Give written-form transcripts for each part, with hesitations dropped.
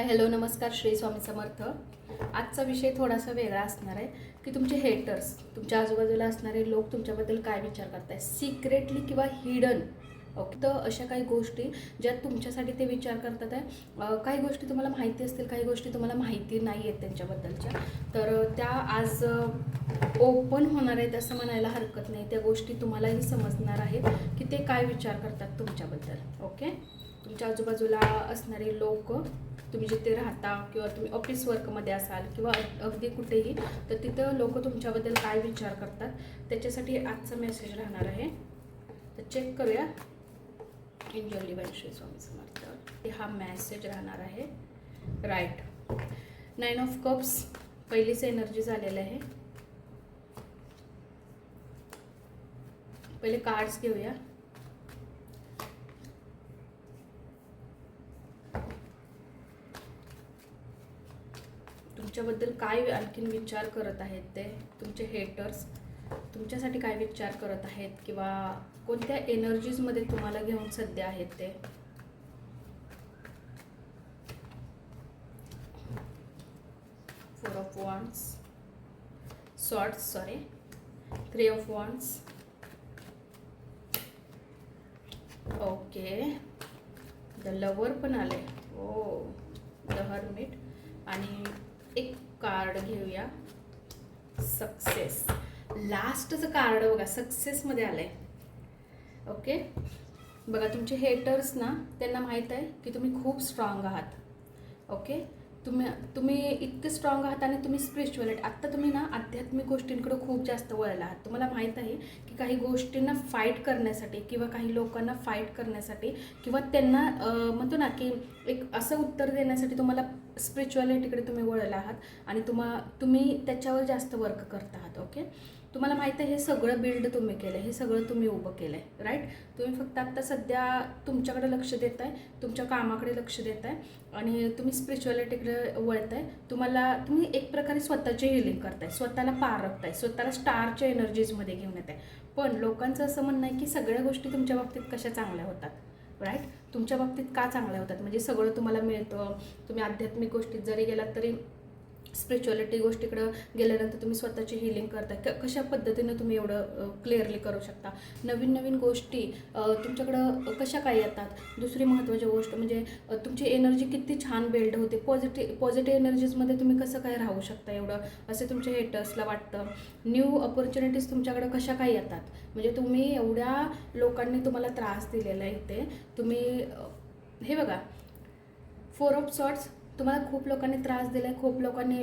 Hello नमस्कार, श्री स्वामी समर्थ. आजचा विषय थोडासा वेगळा असणार आहे की तुमचे हेटर्स, तुमच्या आजूबाजूला असणारे लोक तुमच्याबद्दल काय विचार करताय सिक्रेटली किंवा हिडन. ओके, तर अशा काही गोष्टी ज्या तुमच्यासाठी ते विचार करतात आहे. काही गोष्टी तुम्हाला माहिती असतील, काही गोष्टी तुम्हाला माहिती नाही आहेत त्यांच्याबद्दलच्या, तर त्या आज ओपन होणार आहेत असं म्हणायला हरकत नाही. त्या गोष्टी तुम्हालाही समजणार आहेत की ते काय विचार करतात तुमच्याबद्दल. ओके, तुमच्या आजूबाजूला असणारे लोक, तुम्ही जिथे राहता किंवा तुम्ही ऑफिस वर्कमध्ये असाल किंवा अगदी कुठेही, तर तिथं लोक तुमच्याबद्दल काय विचार करतात त्याच्यासाठी आजचा मेसेज राहणार आहे. तर चेक करूया. एंजल डिवाइन श्री स्वामी समर्थ, हा मेसेज राहणार आहे. राईट, 9 ऑफ कप्स पहिलीच एनर्जी झालेलं आहे. पहिले कार्ड्स घेऊया. तुमच्याबद्दल काय आणखीन विचार करत आहेत ते तुमचे हेटर्स, तुमच्यासाठी काय विचार करत आहेत किंवा कोणत्या एनर्जीजमध्ये तुम्हाला घेऊन सध्या आहेत ते. Four of wands, swords, sorry, 3 of wands. Okay, the lover पण आले. ओ, द हर्मिट. आणि एक कार्ड घेऊया, सक्सेस. लास्टचं कार्ड बघा, सक्सेसमध्ये आलंय. ओके, बघा तुमचे हेटर्स ना, त्यांना माहीत आहे की तुम्ही खूप स्ट्रॉंग आहात. ओके, तुम्ही इतके स्ट्रॉंग आहात आणि तुम्ही स्पिरिच्युअलिटी, आत्ता तुम्ही ना आध्यात्मिक गोष्टींकडे खूप जास्त वळला आहात. तुम्हाला माहीत आहे की काही गोष्टींना फाईट करण्यासाठी किंवा काही लोकांना फाईट करण्यासाठी किंवा त्यांना म्हणतो ना की एक असं उत्तर देण्यासाठी तुम्हाला स्पिरिच्युअलिटीकडे तुम्ही वळला आहात आणि तुम्ही त्याच्यावर जास्त वर्क करत आहात. ओके, तुम्हाला माहीत आहे हे सगळं बिल्ड तुम्ही केलं, हे सगळं तुम्ही उभं केलं आहे. राईट, तुम्ही फक्त आत्ता सध्या तुमच्याकडे लक्ष देत आहे, तुमच्या कामाकडे लक्ष देत आहे आणि तुम्ही स्पिरिच्युअलिटीकडे वळत आहे. तुम्ही एक प्रकारे स्वतःची हिलिंग करताय, स्वतःला पारखताय, स्वतःला स्टारच्या एनर्जीजमध्ये घेऊन येत आहे. पण लोकांचं असं म्हणणं आहे की सगळ्या गोष्टी तुमच्या बाबतीत कशा चांगल्या होतात. राईट, तुमच्या बाबतीत का चांगल्या होतात म्हणजे सगळं तुम्हाला मिळतं. तुम्ही आध्यात्मिक गोष्टीत जरी गेलात तरी स्पिरिच्युअलिटी गोष्टीकडं गेल्यानंतर तुम्ही स्वतःची हिलिंग करता. कशा पद्धतीनं तुम्ही एवढं क्लिअरली करू शकता. नवीन नवीन गोष्टी तुमच्याकडं कशा काय येतात. दुसरी महत्त्वाची गोष्ट म्हणजे तुमची एनर्जी किती छान बिल्ड होते. पॉझिटिव्ह एनर्जीजमध्ये तुम्ही कसं काय राहू शकता एवढं, असे तुमच्या हेटर्सला वाटतं. न्यू अपॉर्च्युनिटीज तुमच्याकडं कशा काय येतात. म्हणजे तुम्ही एवढ्या लोकांनी तुम्हाला त्रास दिलेला आहे इथे. तुम्ही हे बघा, 4 ऑफ सॉर्ड्स, तुम्हाला खूप लोकांनी त्रास दिला आहे. खूप लोकांनी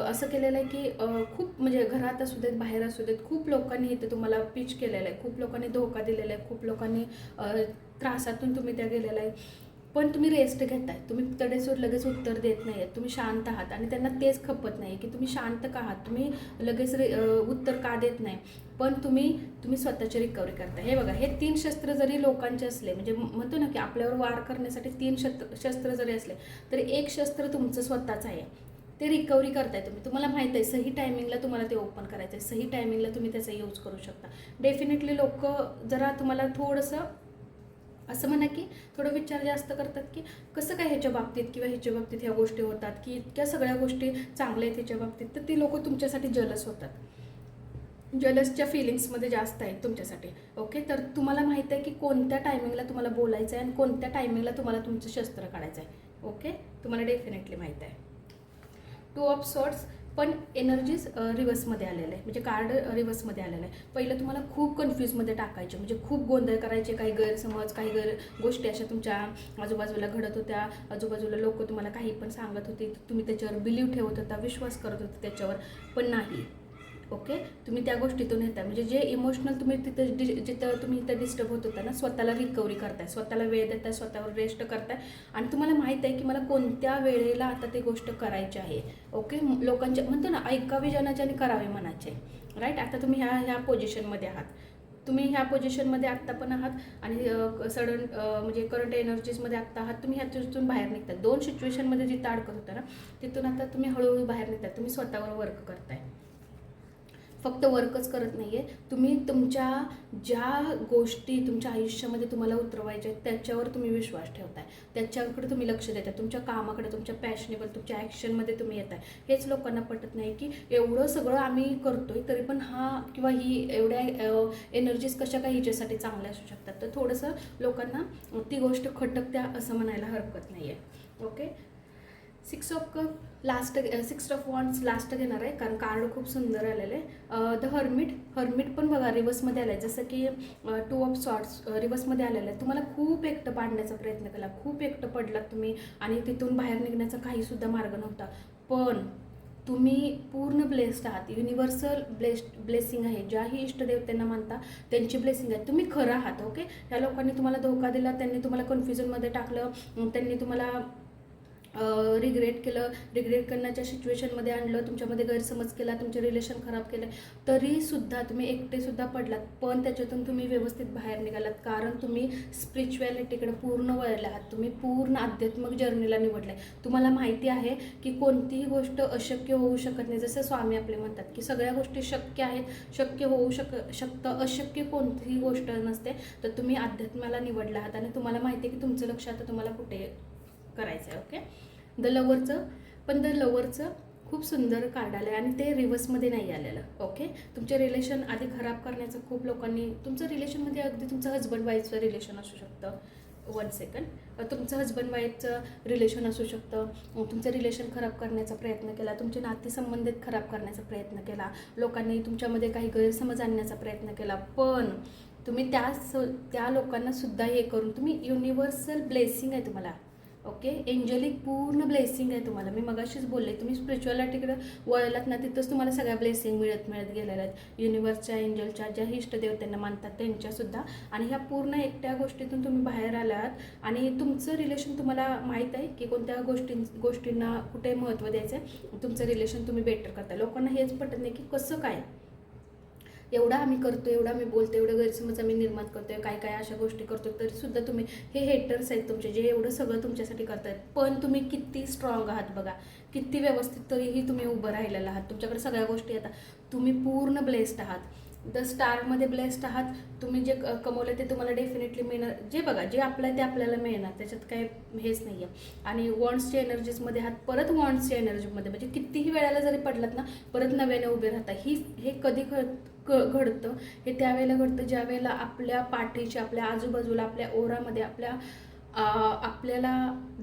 असं केलेलं आहे की खूप म्हणजे घरात असू देत, बाहेर असू देत, खूप लोकांनी इथे तुम्हाला पिच केलेलं आहे. खूप लोकांनी धोका दिलेला आहे. खूप लोकांनी त्रासातून तुम्ही त्या गेलेला आहे. पण तुम्ही रेस्ट घेताय, तुम्ही तडेसूर लगेच उत्तर देत नाही आहेत. तुम्ही शांत आहात आणि त्यांना तेच खपत नाही की तुम्ही शांत का आहात, तुम्ही लगेच उत्तर का देत नाही. पण तुम्ही स्वतःची रिकव्हरी करता. हे बघा, हे 3 शस्त्र जरी लोकांचे असले, म्हणजे म्हणतो ना की आपल्यावर वार करण्यासाठी 3 शस्त्र जरी असले तरी एक शस्त्र तुमचं स्वतःचं आहे. ते रिकव्हरी करताय तुम्ही. तुम्हाला माहीत आहे सही टायमिंगला तुम्हाला ते ओपन करायचं आहे, सही टायमिंगला तुम्ही त्याचा यूज करू शकता. डेफिनेटली लोक जरा तुम्हाला थोडंसं असं म्हणा की थोडं विचार जास्त करतात की कसं काय ह्याच्या बाबतीत किंवा ह्याच्या बाबतीत ह्या गोष्टी होतात की इतक्या सगळ्या गोष्टी चांगल्या आहेत ह्याच्या बाबतीत. तर ती लोक तुमच्यासाठी जलस होतात. जलसच्या फिलिंग्समध्ये जास्त आहेत तुमच्यासाठी. ओके, तर तुम्हाला माहीत आहे की कोणत्या टायमिंगला तुम्हाला बोलायचं आहे आणि कोणत्या टायमिंगला तुम्हाला तुमचं शस्त्र काढायचं आहे. ओके, तुम्हाला डेफिनेटली माहीत आहे. 2 ऑफ सॉर्ड्स, पण एनर्जीज रिव्हर्समध्ये आलेलं आहे, म्हणजे कार्ड रिव्हर्समध्ये आलेलं आहे. पहिलं तुम्हाला खूप कन्फ्यूजमध्ये टाकायचे, म्हणजे खूप गोंधळ करायचे. काही गैरसमज, काही गोष्टी अशा तुमच्या आजूबाजूला घडत होत्या. आजूबाजूला लोक तुम्हाला काही पण सांगत होते, तुम्ही त्याच्यावर बिलीव ठेवत होता, विश्वास करत होता त्याच्यावर, पण नाही. ओके, तुम्ही त्या गोष्टीतून येताय. म्हणजे जे इमोशनल तुम्ही जिथं तुम्ही इथं डिस्टर्ब होत होता ना, स्वतःला रिकव्हरी करताय, स्वतःला वेळ देताय, स्वतःवर रेस्ट करताय आणि तुम्हाला माहीत आहे की मला कोणत्या वेळेला आता ती गोष्ट करायची आहे. ओके, लोकांच्या म्हणतो ना, ऐकावी जनाच्याने करावे मनाचे. राईट, आता तुम्ही ह्या पोझिशनमध्ये आहात. तुम्ही ह्या पोझिशनमध्ये आत्ता पण आहात आणि सडन म्हणजे करंट एनर्जीजमध्ये आत्ता आहात. तुम्ही ह्याच्यातून बाहेर निघतात. 2 सिच्युएशनमध्ये जिथं अडकत होता ना, तिथून आता तुम्ही हळूहळू बाहेर निघतात. तुम्ही स्वतःवर वर्क करताय. फक्त वर्कच करत नाही आहे, तुम्ही तुमच्या ज्या गोष्टी तुमच्या आयुष्यामध्ये तुम्हाला उतरवायच्या आहेत त्याच्यावर तुम्ही विश्वास ठेवताय, त्याच्याकडे तुम्ही लक्ष देताय, तुमच्या कामाकडे, तुमच्या पॅशनेबल, तुमच्या ॲक्शनमध्ये तुम्ही येताय. हेच लोकांना पटत नाही की एवढं सगळं आम्ही करतोय तरी पण हा किंवा ही एवढ्या एनर्जीज कशा काही हिच्यासाठी चांगल्या असू शकतात. तर थोडंसं लोकांना ती गोष्ट खटकत्या असं म्हणायला हरकत नाही आहे. Okay, 6 of cup last, 6 of wands last घेणार आहे कारण कार्ड खूप सुंदर आलेलं आहे. द हर्मिट पण बघा रिवर्समध्ये आलं आहे, जसं की 2 ऑफ सॉर्ट्स रिवर्समध्ये आलेलं आहे. तुम्हाला खूप एकटं पाडण्याचा प्रयत्न केला, खूप एकटं पडलात तुम्ही आणि तिथून बाहेर निघण्याचा काहीसुद्धा मार्ग नव्हता. पण तुम्ही पूर्ण ब्लेस्ड आहात, युनिव्हर्सल ब्लेसिंग आहे. ज्याही इष्टदेवतेंना मानता त्यांची ब्लेसिंग आहे. तुम्ही खरं आहात. ओके, ह्या लोकांनी तुम्हाला धोका दिला, त्यांनी तुम्हाला कन्फ्युजनमध्ये टाकलं, त्यांनी तुम्हाला रिग्रेट केलं, रिग्रेट करण्याच्या सिच्युएशनमध्ये आणलं, तुमच्यामध्ये गैरसमज केला, तुमचे रिलेशन खराब केले, तरीसुद्धा तुम्ही एकटेसुद्धा पडलात. पण त्याच्यातून तुम्ही व्यवस्थित बाहेर निघालात कारण तुम्ही स्पिरिच्युअलिटीकडे पूर्ण वळले आहात. तुम्ही पूर्ण आध्यात्मिक जर्नीला निवडलं आहे. तुम्हाला माहिती आहे की कोणतीही गोष्ट अशक्य होऊ शकत नाही. जसं स्वामी आपले म्हणतात की सगळ्या गोष्टी शक्य आहेत, शक्य होऊ शकतं, अशक्य कोणतीही गोष्ट नसते. तर तुम्ही अध्यात्माला निवडला आहात आणि तुम्हाला माहिती आहे की तुमचं लक्ष आता तुम्हाला कुठे करायचं आहे. ओके, द लवरचं खूप सुंदर कार्ड आलं आहे आणि ते रिव्हर्समध्ये नाही आलेलं. ओके, तुमचे रिलेशन आधी खराब करण्याचं खूप लोकांनी, तुमचं रिलेशनमध्ये अगदी तुमचं हजबंड वाईफचं रिलेशन असू शकतं. 1 सेकंड, तुमचं हजबंड वाईफचं रिलेशन असू शकतं. तुमचं रिलेशन खराब करण्याचा प्रयत्न केला, तुमचे नातेसंबंधित खराब करण्याचा प्रयत्न केला, लोकांनी तुमच्यामध्ये काही गैरसमज आणण्याचा प्रयत्न केला. पण तुम्ही त्या लोकांना सुद्धा हे करून तुम्ही युनिव्हर्सल ब्लेसिंग आहे तुम्हाला. ओके, एंजलिक पूर्ण ब्लेसिंग आहे तुम्हाला. मी मगाशीच बोलले, तुम्ही स्पिरिच्युअलिटीकडे वळलात ना, तिथंच तुम्हाला सगळ्या ब्लेसिंग मिळत गेलेल्या आहेत. युनिव्हर्सच्या, एंजलच्या, ज्याही इष्टदेवतेंना मानतात त्यांच्यासुद्धा. आणि ह्या पूर्ण एकट्या गोष्टीतून तुम्ही बाहेर आलात आणि तुमचं रिलेशन तुम्हाला माहीत आहे की कोणत्या गोष्टींना कुठे महत्त्व द्यायचं आहे. तुमचं रिलेशन तुम्ही बेटर करता. लोकांना हेच पटत नाही की कसं काय एवढा आम्ही करतो, एवढा आम्ही बोलतो, एवढं गैरसमज आम्ही निर्माण करतोय, काय काय अशा गोष्टी करतो, तरीसुद्धा तुम्ही हे हेटर्स आहेत तुमचे जे एवढं सगळं तुमच्यासाठी करतायत. पण तुम्ही किती स्ट्रॉंग आहात बघा, किती व्यवस्थित तरीही तुम्ही उभं राहिलेला आहात. तुमच्याकडे सगळ्या गोष्टी येतात, तुम्ही पूर्ण ब्लेस्ड आहात. द स्टारमध्ये ब्लेस्ड आहात. तुम्ही जे कमवलं ते तुम्हाला डेफिनेटली मिळणार. जे बघा, जे आपलं आहे ते आपल्याला मिळणार, त्याच्यात काय हेच नाही आहे. आणि वॉन्ड्सच्या एनर्जीजमध्ये आहात, परत वॉन्ड्सच्या एनर्जीमध्ये, म्हणजे कितीही वेळेला जरी पडलात ना, परत नव्याने उभे राहता. हे कधी घडतं, हे त्यावेळेला घडतं ज्या वेळेला आपल्या पाठीच्या, आपल्या आजूबाजूला, आपल्या ओरामध्ये आपल्याला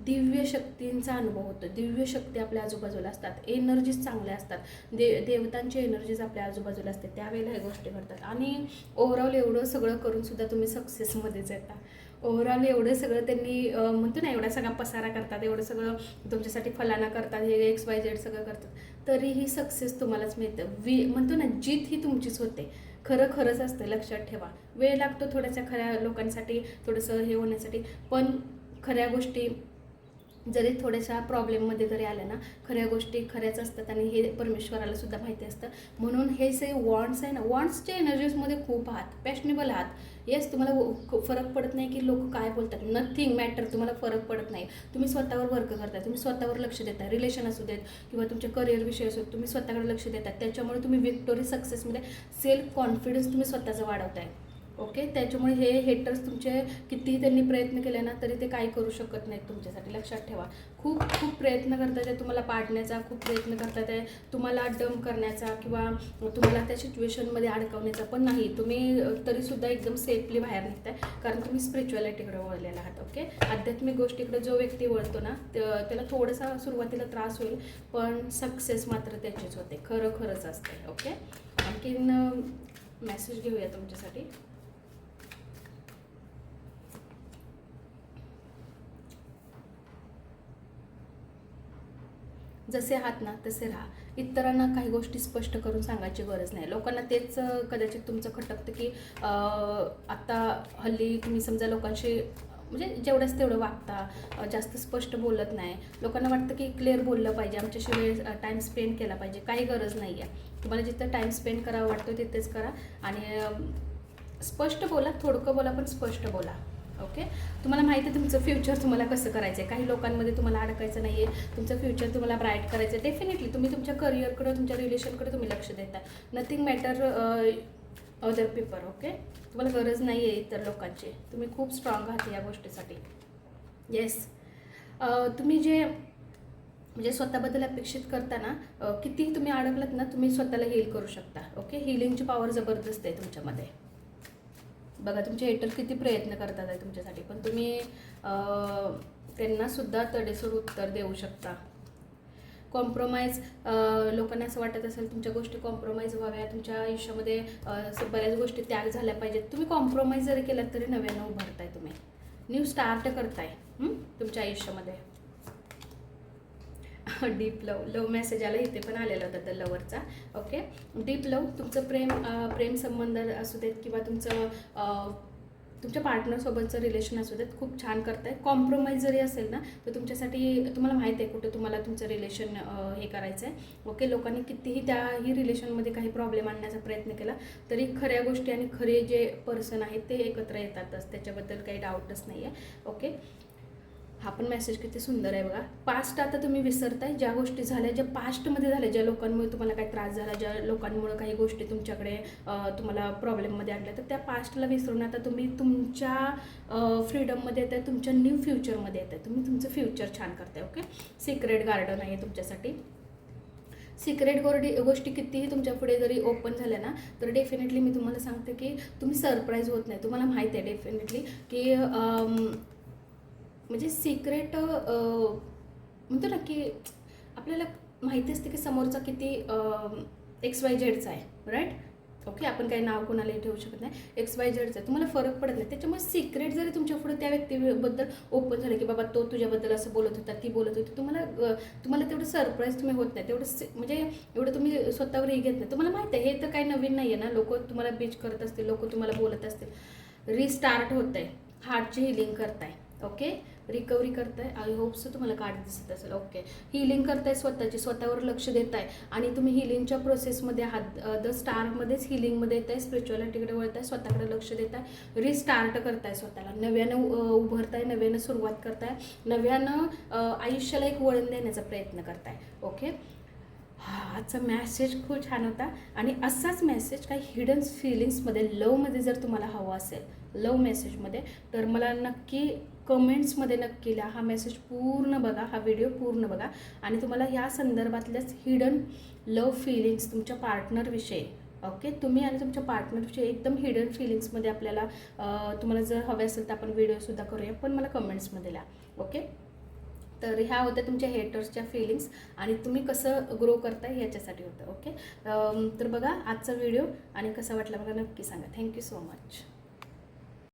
दिव्य शक्तींचा अनुभव होतो. दिव्य शक्ती आपल्या आजूबाजूला असतात, एनर्जीज चांगल्या असतात, देवतांची एनर्जीज आपल्या आजूबाजूला असते, त्यावेळेला ह्या गोष्टी घडतात. आणि ओव्हरऑल एवढं सगळं करूनसुद्धा तुम्ही सक्सेसमध्येच येता. ओव्हरऑल एवढं सगळं त्यांनी म्हणतो ना, एवढा सगळा पसारा करतात, एवढं सगळं तुमच्यासाठी फलाना करतात, हे XYZ सगळं करतात, तरीही सक्सेस तुम्हालाच मिळतं. म्हणतो ना, जीत ही तुमचीच होते. खरंच असतं, लक्षात ठेवा. वेळ लागतो थोड्याशा खऱ्या लोकांसाठी, थोडंसं हे होण्यासाठी, पण खऱ्या गोष्टी जरी थोड्याशा प्रॉब्लेममध्ये जरी आल्या ना, खऱ्या गोष्टी खऱ्याच असतात आणि हे परमेश्वराला सुद्धा माहिती असतं. म्हणून हे जे वॉन्ड्स आहे ना, वॉन्ड्सच्या एनर्जीजमध्ये खूप आहात, पॅशनेबल आहात. येस, तुम्हाला फरक पडत नाही की लोक काय बोलतात, नथिंग मॅटर. तुम्हाला फरक पडत नाही. तुम्ही स्वतःवर वर्क करताय, तुम्ही स्वतःवर लक्ष देताय. रिलेशन असू देत किंवा तुमच्या करिअर विषय असू देत, तुम्ही स्वतःकडे लक्ष देतात. त्याच्यामुळे तुम्ही विक्टोरी सक्सेसमध्ये सेल्फ कॉन्फिडन्स तुम्ही स्वतःचं वाढवताय. ओके, त्याच्यामुळे हे हेटर्स तुमचे कितीही त्यांनी प्रयत्न केले ना, तरी ते काही करू शकत नाहीत तुमच्यासाठी. लक्षात ठेवा. खूप प्रयत्न करतात आहे तुम्हाला पाडण्याचा, खूप प्रयत्न करतात आहे तुम्हाला डम करण्याचा किंवा तुम्हाला त्या सिच्युएशनमध्ये अडकवण्याचा, पण नाही, तुम्ही तरीसुद्धा एकदम सेफली बाहेर निघताय कारण तुम्ही स्पिरिच्युअलिटीकडे वळलेला आहात. ओके, आध्यात्मिक गोष्टीकडे जो व्यक्ती वळतो ना, त्याला थोडासा सुरुवातीला त्रास होईल, पण सक्सेस मात्र त्याचीच होते. खरंच असते. ओके, आणखीन मेसेज घेऊया तुमच्यासाठी. जसे आहात ना तसे राहा. इतरांना काही गोष्टी स्पष्ट करून सांगायची गरज नाही. लोकांना तेच कदाचित तुमचं खटकतं की आत्ता हल्ली तुम्ही समजा लोकांशी म्हणजे जेवढंच तेवढं वागता, जास्त स्पष्ट बोलत नाही. लोकांना वाटतं की क्लिअर बोललं पाहिजे, आमच्याशी वेळ टाईम स्पेंड केला पाहिजे. काही गरज नाही आहे. तुम्हाला जिथं टाईम स्पेंड करावा वाटतो तिथेच करा आणि स्पष्ट बोला, थोडकं बोला पण स्पष्ट बोला. ओके. तुम्हाला माहिती आहे तुमचं फ्युचर तुम्हाला कसं करायचं आहे. काही लोकांमध्ये तुम्हाला अडकायचं नाही आहे. तुमचं फ्युचर तुम्हाला ब्राईट करायचं आहे. डेफिनेटली तुम्ही तुमच्या करिअरकडं, तुमच्या रिलेशनकडे तुम्ही लक्ष देता. Nothing matter other people. Okay. तुम्हाला गरज नाही आहे इतर लोकांची. तुम्ही खूप स्ट्रॉंग आहात या गोष्टीसाठी. येस. तुम्ही जे म्हणजे स्वतःबद्दल अपेक्षित करताना कितीही तुम्ही अडकलात ना, तुम्ही स्वतःला हील करू शकता. ओके. हीलिंगची पॉवर जबरदस्त आहे तुमच्यामध्ये. बघा तुमचे हेटर किती प्रयत्न करतात आहे तुमच्यासाठी, पण तुम्ही त्यांनासुद्धा तडेसोड उत्तर देऊ शकता. कॉम्प्रोमाइज, लोकांना असं वाटत असेल तुमच्या गोष्टी कॉम्प्रोमाइज व्हाव्या, तुमच्या आयुष्यामध्ये बऱ्याच गोष्टी त्याग झाल्या पाहिजेत. तुम्ही कॉम्प्रोमाइज जरी केलात तरी नव्यानं उभारताय, तुम्ही न्यू स्टार्ट करताय तुमच्या आयुष्यामध्ये. डीप लव मेसेज आला, इथे पण आलेला होता द लवरचा. ओके. डीप लव, तुमचं प्रेम संबंध असू देत किंवा तुमच्या पार्टनरसोबतचं रिलेशन असू देत, खूप छान करताय. कॉम्प्रोमाइज जरी असेल ना तर तुमच्यासाठी, तुम्हाला माहिती आहे कुठे तुम्हाला तुमचं रिलेशन हे करायचं आहे. ओके. लोकांनी कितीही त्याही रिलेशनमध्ये काही प्रॉब्लेम आणण्याचा प्रयत्न केला तरी खऱ्या गोष्टी आणि खरे जे पर्सन आहेत ते एकत्र येतातच, त्याच्याबद्दल काही डाऊटच नाही आहे. ओके. हा पण मेसेज किती सुंदर आहे बघा. पास्ट आता तुम्ही विसरताय. ज्या गोष्टी झाल्या, ज्या पास्टमध्ये झाल्या, ज्या लोकांमुळे तुम्हाला काही त्रास झाला, ज्या लोकांमुळे काही गोष्टी तुमच्याकडे तुम्हाला प्रॉब्लेममध्ये आणल्या, तर त्या पास्टला विसरून आता तुम्ही तुमच्या फ्रीडममध्ये येत आहे, तुमच्या न्यू फ्युचरमध्ये येत आहे. तुम्ही तुमचं फ्युचर छान करताय. ओके. सिक्रेट गार्डन आहे तुमच्यासाठी. सिक्रेट गोष्टी कितीही तुमच्या पुढे जरी ओपन झाल्या ना तर डेफिनेटली मी तुम्हाला सांगते की तुम्ही सरप्राईज होत नाही. तुम्हाला माहिती आहे डेफिनेटली की म्हणजे सिक्रेट म्हणतो ना की आपल्याला माहिती असते की समोरचा किती XYZचा आहे, राईट. ओके. आपण काही नाव कोणालाही ठेवू शकत नाही. XYZचा आहे, तुम्हाला फरक पडत नाही. त्याच्यामुळे सिक्रेट जरी तुमच्या पुढे त्या व्यक्तीबद्दल ओपन झालं की बाबा तो तुझ्याबद्दल असं बोलत होता, ती बोलत होती, तुम्हाला तेवढं सरप्राईज तुम्ही होत नाही, तेवढं म्हणजे एवढं तुम्ही स्वतःवर घेत नाही. तुम्हाला माहिती आहे हे तर काही नवीन नाही आहे ना. लोक तुम्हाला बीच करत असतील, लोक तुम्हाला बोलत असतील. रिस्टार्ट होत आहे, हार्टची हिलिंग करताय. ओके. रिकव्हरी करताय. आय होप सो तुम्हाला कार्ड दिसत असेल. ओके. हिलिंग करताय स्वतःवर लक्ष देत आहे आणि तुम्ही हिलिंगच्या प्रोसेसमध्ये आहात. द स्टारमध्येच हिलिंगमध्ये येत आहे, स्पिरिच्युअलिटीकडे वळताय, स्वतःकडे लक्ष देत आहे, रिस्टार्ट करताय, स्वतःला नव्यानं उभारताय, नव्यानं सुरुवात करताय, नव्यानं आयुष्याला एक वळण देण्याचा प्रयत्न करताय. ओके. आजचा मेसेज खूप छान होता आणि असाच मेसेज काही हिडन फिलिंग्समध्ये, लवमध्ये जर तुम्हाला हवा असेल, लव मेसेजमध्ये, तर मला नक्की कमेंट्समध्ये नक्की लिहा. हा मेसेज पूर्ण बघा, हा व्हिडिओ पूर्ण बघा आणि तुम्हाला या संदर्भातल्याच हिडन लव फिलिंग्स तुमच्या पार्टनरविषयी, ओके, तुम्ही आणि तुमच्या पार्टनरविषयी एकदम हिडन फिलिंग्समध्ये आपल्याला तुम्हाला जर हवे असेल तर आपण व्हिडिओसुद्धा करूया, पण मला कमेंट्समध्ये लिहा. ओके. तर ह्या होत्या तुमच्या हेटर्सच्या फिलिंग्स आणि तुम्ही कसं ग्रो करताय ह्याच्यासाठी होतं. ओके. तर बघा आजचा व्हिडिओ आणि कसा वाटला मला नक्की सांगा. Thank you so much.